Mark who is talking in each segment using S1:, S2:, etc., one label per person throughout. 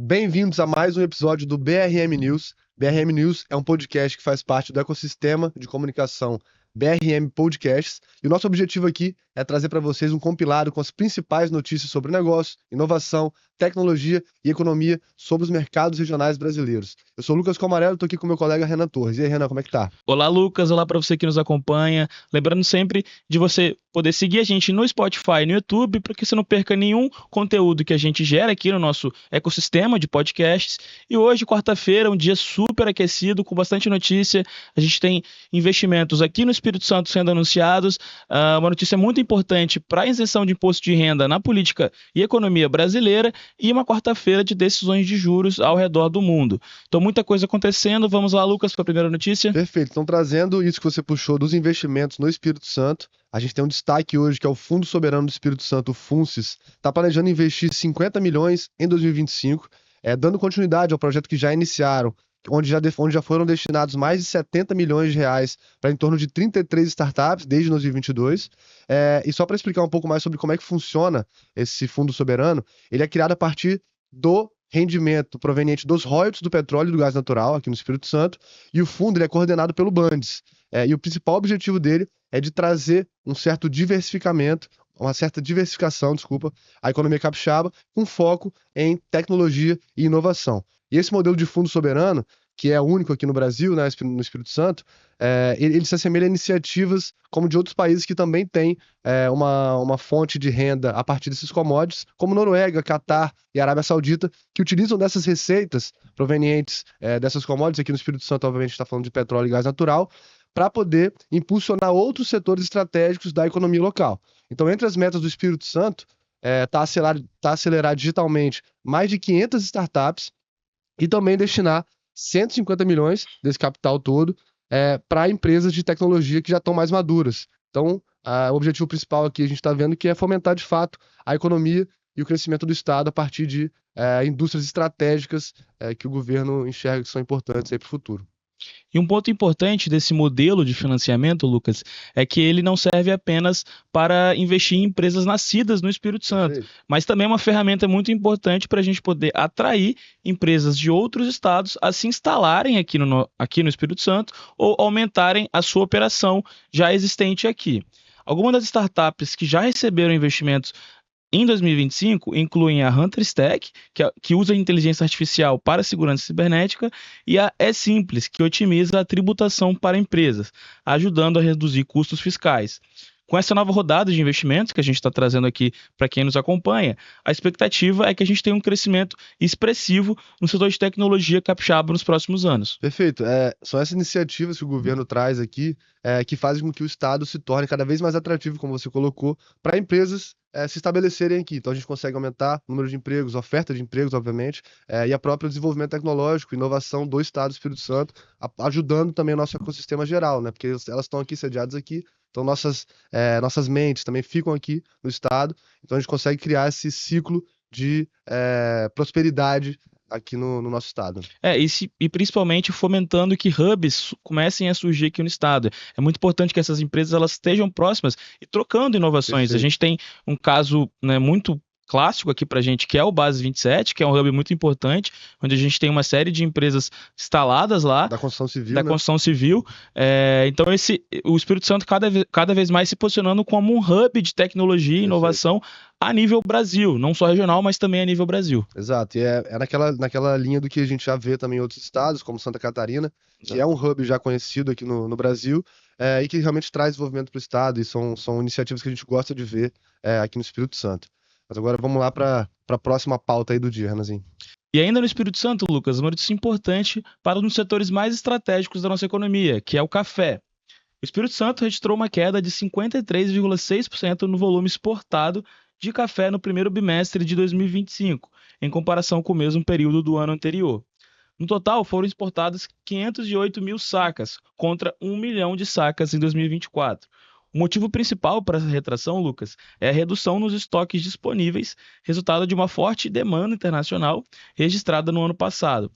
S1: Bem-vindos a mais um episódio do BRM News. BRM News é um podcast que faz parte do ecossistema de comunicação BRM Podcasts. E o nosso objetivo aqui é trazer para vocês um compilado com as principais notícias sobre negócio, inovação, tecnologia e economia sobre os mercados regionais brasileiros. Eu sou o Lucas Comarello e estou aqui com meu colega Renan Torres. E aí, Renan, como é que tá?
S2: Olá, Lucas. Olá para você que nos acompanha. Lembrando sempre de você poder seguir a gente no Spotify e no YouTube para que você não perca nenhum conteúdo que a gente gera aqui no nosso ecossistema de podcasts. E hoje, quarta-feira, um dia super aquecido, com bastante notícia. A gente tem investimentos aqui no Espírito Santo sendo anunciados. Uma notícia muito importante para a isenção de imposto de renda na política e economia brasileira e uma quarta-feira de decisões de juros ao redor do mundo. Então, muita coisa acontecendo. Vamos lá, Lucas, para a primeira notícia.
S1: Perfeito. Então, trazendo isso que você puxou dos investimentos no Espírito Santo, a gente tem um destaque hoje que é o Fundo Soberano do Espírito Santo, o FUNSES, está planejando investir 50 milhões em 2025, dando continuidade ao projeto que já iniciaram, onde já foram destinados mais de 70 milhões de reais para em torno de 33 startups desde 2022. E só para explicar um pouco mais sobre como é que funciona esse Fundo Soberano, ele é criado a partir do rendimento proveniente dos royalties do petróleo e do gás natural aqui no Espírito Santo, e o fundo ele é coordenado pelo Bandes. E o principal objetivo dele é de trazer um certo diversificamento, uma certa diversificação, desculpa, à economia capixaba, com foco em tecnologia e inovação. E esse modelo de fundo soberano, que é único aqui no Brasil, né, no Espírito Santo, ele se assemelha a iniciativas como de outros países que também têm uma fonte de renda a partir desses commodities, como Noruega, Catar e Arábia Saudita, que utilizam dessas receitas provenientes dessas commodities. Aqui no Espírito Santo, obviamente, está falando de petróleo e gás natural, para poder impulsionar outros setores estratégicos da economia local. Então, entre as metas do Espírito Santo, está acelerar digitalmente mais de 500 startups e também destinar 150 milhões desse capital todo para empresas de tecnologia que já estão mais maduras. Então, o objetivo principal aqui a gente está vendo que é fomentar de fato a economia e o crescimento do Estado a partir de indústrias estratégicas que o governo enxerga que são importantes para o futuro.
S2: E um ponto importante desse modelo de financiamento, Lucas, é que ele não serve apenas para investir em empresas nascidas no Espírito Santo,
S1: Perfeito.
S2: mas também é uma ferramenta muito importante para a gente poder atrair empresas de outros estados a se instalarem aqui no Espírito Santo ou aumentarem a sua operação já existente aqui. Algumas das startups que já receberam investimentos em 2025, incluem a Hunter Stack, que usa inteligência artificial para a segurança cibernética, e a E-Simples, que otimiza a tributação para empresas, ajudando a reduzir custos fiscais. Com essa nova rodada de investimentos que a gente está trazendo aqui para quem nos acompanha, a expectativa é que a gente tenha um crescimento expressivo no setor de tecnologia capixaba nos próximos anos.
S1: Perfeito. São essas iniciativas que o governo traz aqui que fazem com que o Estado se torne cada vez mais atrativo, como você colocou, para empresas se estabelecerem aqui. Então a gente consegue aumentar o número de empregos, oferta de empregos, obviamente, e a própria desenvolvimento tecnológico, inovação do Estado do Espírito Santo, ajudando também o nosso ecossistema geral, né? Porque elas estão aqui sediadas aqui, então nossas mentes também ficam aqui no Estado, então a gente consegue criar esse ciclo de prosperidade aqui no nosso estado.
S2: E principalmente fomentando que hubs comecem a surgir aqui no estado. É muito importante que essas empresas elas estejam próximas e trocando inovações.
S1: Perfeito.
S2: A gente tem um caso, né, muito clássico aqui pra gente, que é o Base 27, que é um hub muito importante, onde a gente tem uma série de empresas instaladas lá.
S1: Da construção civil,
S2: Da
S1: né?
S2: construção civil. Então, o Espírito Santo cada vez mais se posicionando como um hub de tecnologia e inovação a nível Brasil, não só regional, mas também a nível Brasil.
S1: Exato, e é naquela linha do que a gente já vê também em outros estados, como Santa Catarina, que é um hub já conhecido aqui no Brasil, e que realmente traz desenvolvimento para o estado, e são iniciativas que a gente gosta de ver aqui no Espírito Santo. Mas agora vamos lá para a próxima pauta aí do dia, Renanzinho.
S2: E ainda no Espírito Santo, Lucas, uma notícia importante para um dos setores mais estratégicos da nossa economia, que é o café. O Espírito Santo registrou uma queda de 53,6% no volume exportado de café no primeiro bimestre de 2025, em comparação com o mesmo período do ano anterior. No total, foram exportadas 508 mil sacas, contra 1 milhão de sacas em 2024. O motivo principal para essa retração, Lucas, é a redução nos estoques disponíveis, resultado de uma forte demanda internacional registrada no ano passado.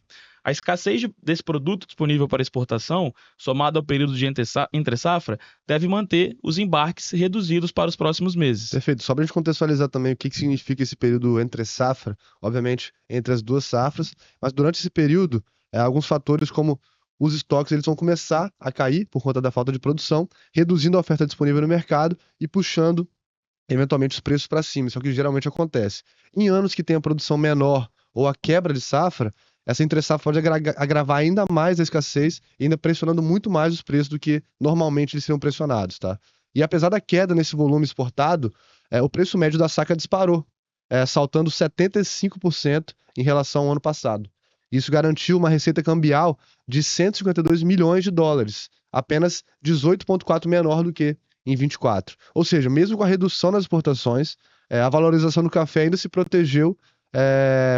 S2: A escassez desse produto disponível para exportação, somado ao período de entre-safra, deve manter os embarques reduzidos para os próximos meses.
S1: Perfeito. Só para a gente contextualizar também o que significa esse período entre safra, obviamente entre as duas safras, mas durante esse período, alguns fatores como os estoques eles vão começar a cair por conta da falta de produção, reduzindo a oferta disponível no mercado e puxando eventualmente os preços para cima. Isso é o que geralmente acontece. Em anos que tem a produção menor ou a quebra de safra, essa entre-safra pode agravar ainda mais a escassez, ainda pressionando muito mais os preços do que normalmente eles seriam pressionados, tá? E apesar da queda nesse volume exportado, o preço médio da saca disparou, saltando 75% em relação ao ano passado. Isso garantiu uma receita cambial de 152 milhões de dólares, apenas 18,4% menor do que em 24. Ou seja, mesmo com a redução das exportações, a valorização do café ainda se protegeu,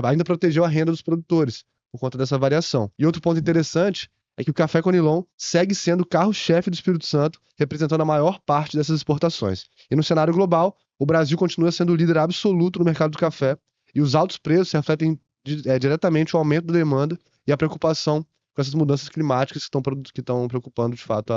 S1: ainda protegeu a renda dos produtores por conta dessa variação. E outro ponto interessante é que o café Conilon segue sendo o carro-chefe do Espírito Santo, representando a maior parte dessas exportações. E no cenário global, o Brasil continua sendo o líder absoluto no mercado do café, e os altos preços refletem diretamente o aumento da demanda e a preocupação com essas mudanças climáticas que estão preocupando, de fato,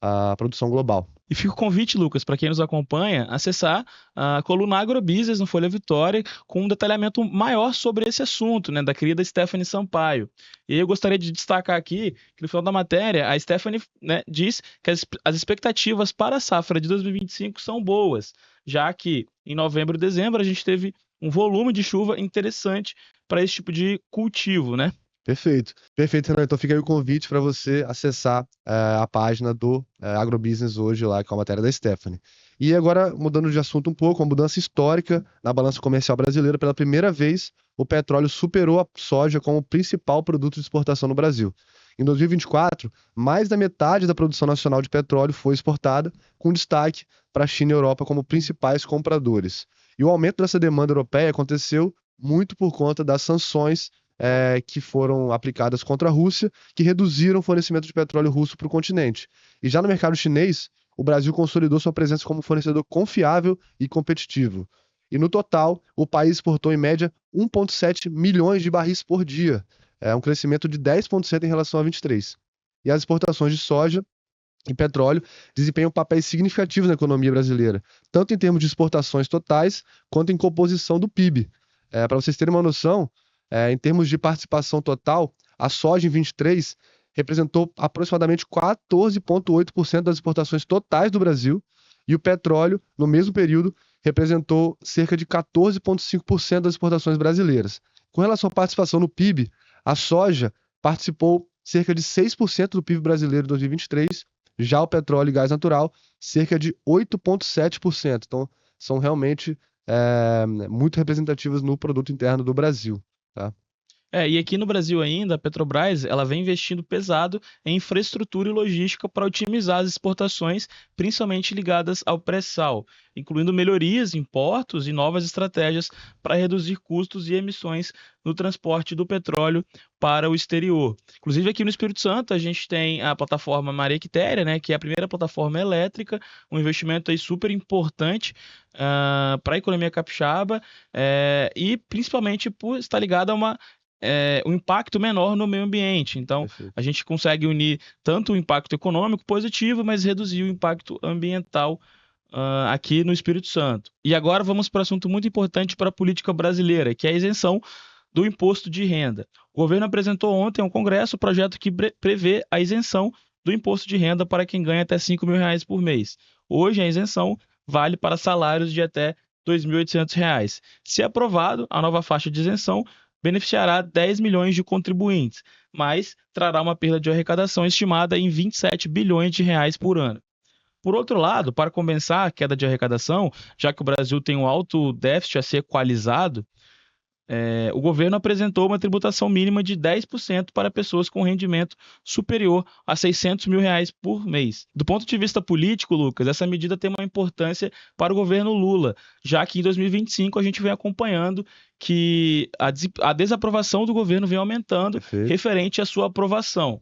S1: a produção global.
S2: E fica o convite, Lucas, para quem nos acompanha, acessar a coluna Agrobusiness no Folha Vitória com um detalhamento maior sobre esse assunto, né, da querida Stephanie Sampaio. E eu gostaria de destacar aqui que no final da matéria, a Stephanie, né, diz que as expectativas para a safra de 2025 são boas, já que em novembro e dezembro a gente teve um volume de chuva interessante para esse tipo de cultivo, né?
S1: Perfeito. Perfeito, Renan. Então fica aí o convite para você acessar a página do Agrobusiness hoje lá, com a matéria da Stephanie. E agora, mudando de assunto um pouco, uma mudança histórica na balança comercial brasileira. Pela primeira vez, o petróleo superou a soja como principal produto de exportação no Brasil. Em 2024, mais da metade da produção nacional de petróleo foi exportada, com destaque para a China e a Europa como principais compradores. E o aumento dessa demanda europeia aconteceu muito por conta das sanções que foram aplicadas contra a Rússia, que reduziram o fornecimento de petróleo russo para o continente. E já no mercado chinês, o Brasil consolidou sua presença como fornecedor confiável e competitivo. E no total, o país exportou em média 1,7 milhões de barris por dia, um crescimento de 10,7% em relação a 23. E as exportações de soja e petróleo desempenham papéis significativos na economia brasileira, tanto em termos de exportações totais, quanto em composição do PIB. Para vocês terem uma noção, em termos de participação total, a soja em 23 representou aproximadamente 14,8% das exportações totais do Brasil, e o petróleo, no mesmo período, representou cerca de 14,5% das exportações brasileiras. Com relação à participação no PIB, a soja participou cerca de 6% do PIB brasileiro em 2023, já o petróleo e gás natural, cerca de 8,7%. Então, são realmente muito representativas no produto interno do Brasil. Tá?
S2: E aqui no Brasil ainda, a Petrobras ela vem investindo pesado em infraestrutura e logística para otimizar as exportações, principalmente ligadas ao pré-sal, incluindo melhorias em portos e novas estratégias para reduzir custos e emissões no transporte do petróleo para o exterior. Inclusive aqui no Espírito Santo a gente tem a plataforma Maria Quitéria, né, que é a primeira plataforma elétrica, um investimento aí super importante para a economia capixaba e principalmente por estar ligado a um impacto menor no meio ambiente. Então,
S1: Perfeito.
S2: a gente consegue unir tanto o impacto econômico positivo, mas reduzir o impacto ambiental aqui no Espírito Santo. E agora vamos para um assunto muito importante para a política brasileira, que é a isenção do imposto de renda. O governo apresentou ontem ao Congresso o projeto que prevê a isenção do imposto de renda para quem ganha até R$ 5.000 por mês. Hoje, a isenção vale para salários de até R$ 2.800. Se aprovado, a nova faixa de isenção beneficiará 10 milhões de contribuintes, mas trará uma perda de arrecadação estimada em 27 bilhões de reais por ano. Por outro lado, para compensar a queda de arrecadação, já que o Brasil tem um alto déficit a ser equalizado, o governo apresentou uma tributação mínima de 10% para pessoas com rendimento superior a R$ 600 mil por mês. Do ponto de vista político, Lucas, essa medida tem uma importância para o governo Lula, já que em 2025 a gente vem acompanhando que a desaprovação do governo vem aumentando.
S1: Perfeito.
S2: Referente à sua aprovação.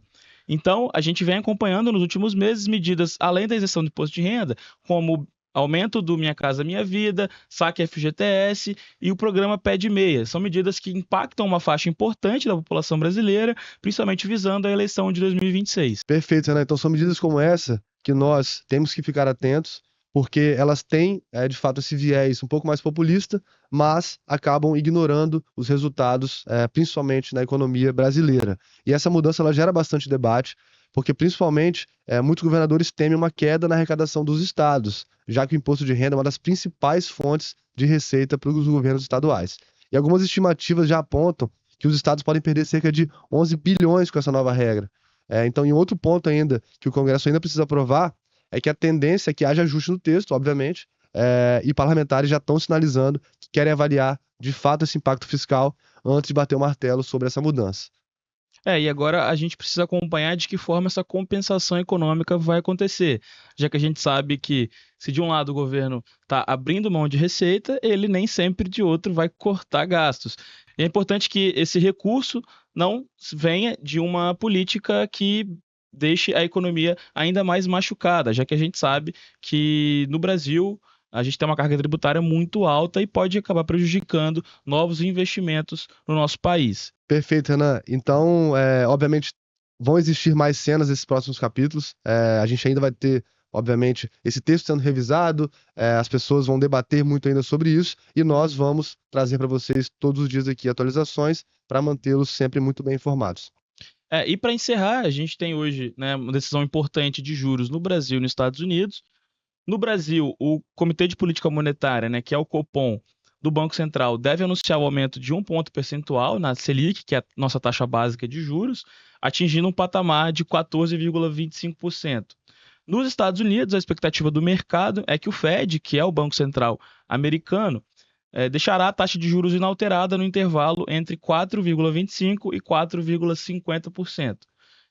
S2: Então, a gente vem acompanhando nos últimos meses medidas, além da isenção do imposto de renda, como aumento do Minha Casa Minha Vida, saque FGTS e o programa Pé de Meia. São medidas que impactam uma faixa importante da população brasileira, principalmente visando a eleição de 2026.
S1: Perfeito, Renan. Então são medidas como essa que nós temos que ficar atentos, porque elas têm, de fato, esse viés um pouco mais populista, mas acabam ignorando os resultados, principalmente na economia brasileira. E essa mudança ela gera bastante debate, porque principalmente muitos governadores temem uma queda na arrecadação dos estados, já que o imposto de renda é uma das principais fontes de receita para os governos estaduais. E algumas estimativas já apontam que os estados podem perder cerca de 11 bilhões com essa nova regra. Então, em outro ponto ainda que o Congresso ainda precisa aprovar, é que a tendência é que haja ajuste no texto, obviamente, e parlamentares já estão sinalizando que querem avaliar de fato esse impacto fiscal antes de bater o martelo sobre essa mudança.
S2: E agora a gente precisa acompanhar de que forma essa compensação econômica vai acontecer, já que a gente sabe que se de um lado o governo está abrindo mão de receita, ele nem sempre de outro vai cortar gastos. E é importante que esse recurso não venha de uma política que deixe a economia ainda mais machucada, já que a gente sabe que no Brasil a gente tem uma carga tributária muito alta e pode acabar prejudicando novos investimentos no nosso país.
S1: Perfeito, Renan. Então, obviamente, vão existir mais cenas nesses próximos capítulos. A gente ainda vai ter, obviamente, esse texto sendo revisado, as pessoas vão debater muito ainda sobre isso, e nós vamos trazer para vocês todos os dias aqui atualizações para mantê-los sempre muito bem informados.
S2: E para encerrar, a gente tem hoje, né, uma decisão importante de juros no Brasil e nos Estados Unidos. No Brasil, o Comitê de Política Monetária, né, que é o Copom, do Banco Central, deve anunciar o aumento de 1 ponto percentual na Selic, que é a nossa taxa básica de juros, atingindo um patamar de 14,25%. Nos Estados Unidos, a expectativa do mercado é que o Fed, que é o Banco Central americano, deixará a taxa de juros inalterada no intervalo entre 4,25% e 4,50%.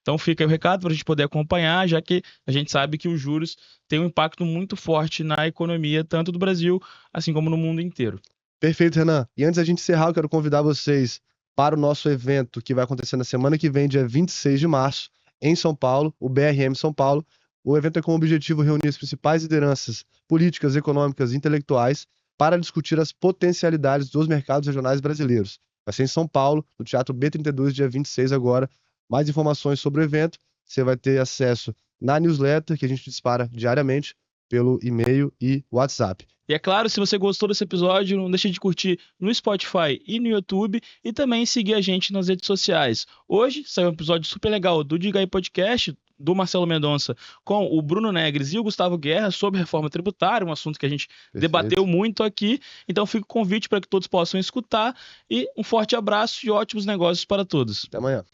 S2: Então fica aí o recado para a gente poder acompanhar, já que a gente sabe que os juros têm um impacto muito forte na economia, tanto do Brasil, assim como no mundo inteiro.
S1: Perfeito, Renan. E antes da gente encerrar, eu quero convidar vocês para o nosso evento que vai acontecer na semana que vem, dia 26 de março, em São Paulo, o BRM São Paulo. O evento tem como objetivo reunir as principais lideranças políticas, econômicas e intelectuais para discutir as potencialidades dos mercados regionais brasileiros. Vai ser em São Paulo, no Teatro B32, dia 26 agora. Mais informações sobre o evento, você vai ter acesso na newsletter que a gente dispara diariamente pelo e-mail e WhatsApp.
S2: E é claro, se você gostou desse episódio, não deixe de curtir no Spotify e no YouTube e também seguir a gente nas redes sociais. Hoje saiu um episódio super legal do Diga aí Podcast, do Marcelo Mendonça, com o Bruno Negres e o Gustavo Guerra sobre reforma tributária, um assunto que a gente debateu muito aqui. Então fica o convite para que todos possam escutar e um forte abraço e ótimos negócios para todos.
S1: Até amanhã.